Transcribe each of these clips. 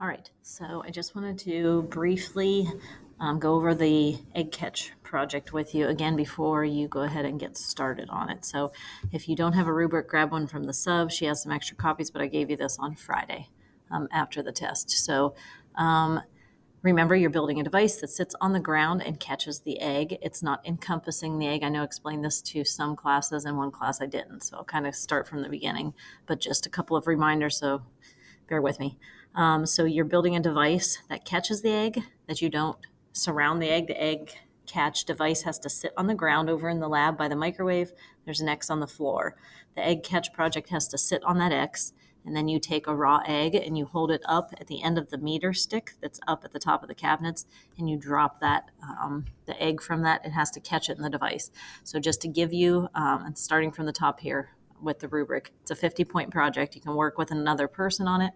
All right, so I just wanted to briefly go over the egg catch project with you again before you go ahead and get started on it. So if you don't have a rubric, grab one from the sub. She has some extra copies, but I gave you this on Friday after the test. So remember, you're building a device that sits on the ground and catches the egg. It's not encompassing the egg. I know I explained this to some classes, and one class I didn't. So I'll kind of start from the beginning, but just a couple of reminders, so bear with me. So you're building a device that catches the egg, that you don't surround the egg. The egg catch device has to sit on the ground over in the lab by the microwave. There's an X on the floor. The egg catch project has to sit on that X, and then you take a raw egg and you hold it up at the end of the meter stick that's up at the top of the cabinets, and you drop that the egg from that. It has to catch it in the device. So just to give you, and starting from the top here with the rubric, it's a 50-point project. You can work with another person on it,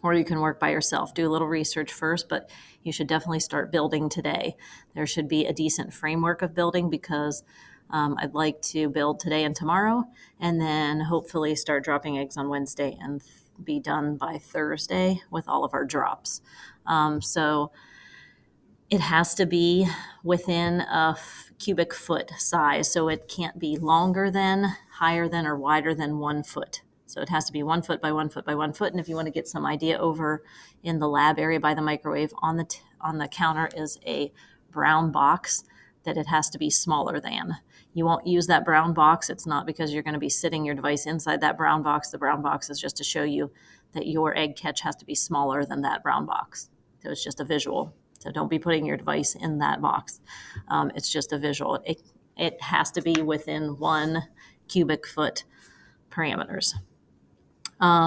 or you can work by yourself. Do a little research first, but you should definitely start building today. There should be a decent framework of building because I'd like to build today and tomorrow, and then hopefully start dropping eggs on Wednesday and be done by Thursday with all of our drops. So it has to be within a cubic foot size, so it can't be longer than, higher than, or wider than 1 foot. So it has to be 1 foot by 1 foot by 1 foot. And if you want to get some idea, over in the lab area by the microwave on the counter is a brown box that it has to be smaller than. You won't use that brown box. It's not because you're going to be sitting your device inside that brown box. The brown box is just to show you that your egg catch has to be smaller than that brown box. So it's just a visual. So don't be putting your device in that box. It's just a visual. It has to be within 1 cubic foot parameters.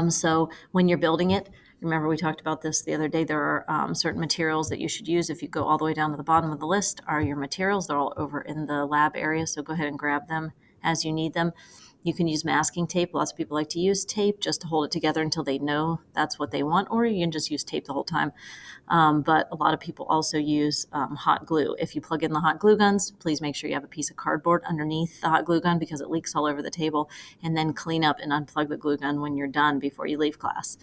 So when you're building it, remember we talked about this the other day, there are certain materials that you should use. If you go all the way down to the bottom of the list are your materials. They're all over in the lab area, so go ahead and grab them as you need them. You can use masking tape. Lots of people like to use tape just to hold it together until they know that's what they want, or you can just use tape the whole time. But a lot of people also use hot glue. If you plug in the hot glue guns, please make sure you have a piece of cardboard underneath the hot glue gun because it leaks all over the table, and then clean up and unplug the glue gun when you're done before you leave class.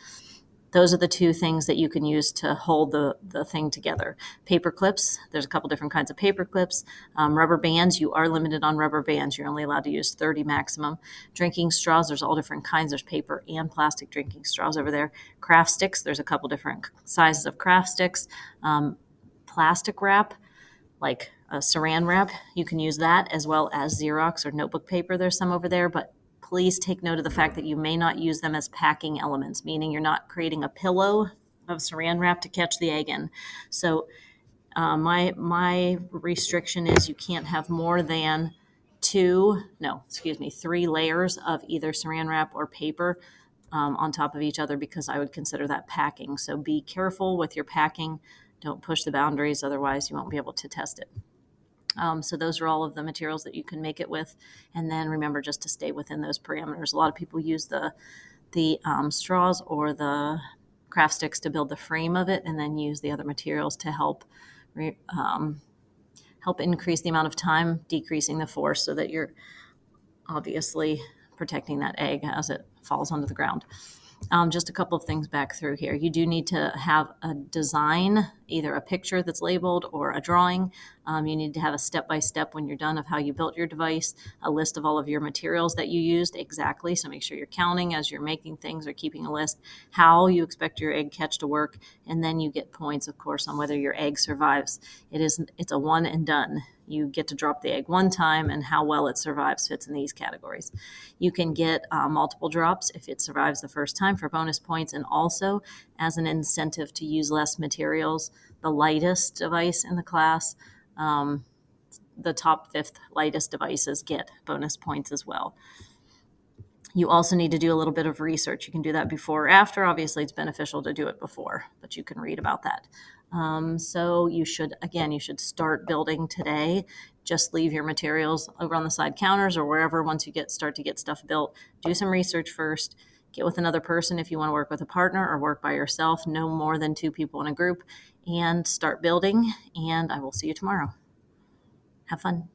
Those are the two things that you can use to hold the thing together. Paper clips, there's a couple different kinds of paper clips. Rubber bands, you are limited on rubber bands. You're only allowed to use 30 maximum. Drinking straws, there's all different kinds. There's paper and plastic drinking straws over there. Craft sticks, there's a couple different sizes of craft sticks. Plastic wrap, like a saran wrap, you can use that, as well as Xerox or notebook paper. There's some over there, but please take note of the fact that you may not use them as packing elements, meaning you're not creating a pillow of saran wrap to catch the egg in. So my restriction is you can't have more than 3 layers of either saran wrap or paper on top of each other, because I would consider that packing. So be careful with your packing. Don't push the boundaries, otherwise you won't be able to test it. So those are all of the materials that you can make it with. And then remember just to stay within those parameters. A lot of people use the straws or the craft sticks to build the frame of it, and then use the other materials to help increase the amount of time, decreasing the force, so that you're obviously protecting that egg as it falls onto the ground. Just a couple of things back through here. You do need to have a design, either a picture that's labeled or a drawing. You need to have a step-by-step when you're done of how you built your device, a list of all of your materials that you used exactly. So make sure you're counting as you're making things, or keeping a list, how you expect your egg catch to work. And then you get points, of course, on whether your egg survives. It's a one and done. You get to drop the egg one time, and how well it survives fits in these categories. You can get multiple drops if it survives the first time for bonus points, and also as an incentive to use less materials. The lightest device in the class, the top 5th lightest devices get bonus points as well. You also need to do a little bit of research. You can do that before or after. Obviously, it's beneficial to do it before, but you can read about that. So you should start building today. Just leave your materials over on the side counters or wherever. Once you start to get stuff built, do some research first. Get with another person if you want to work with a partner, or work by yourself. No more than 2 people in a group, and start building. And I will see you tomorrow. Have fun.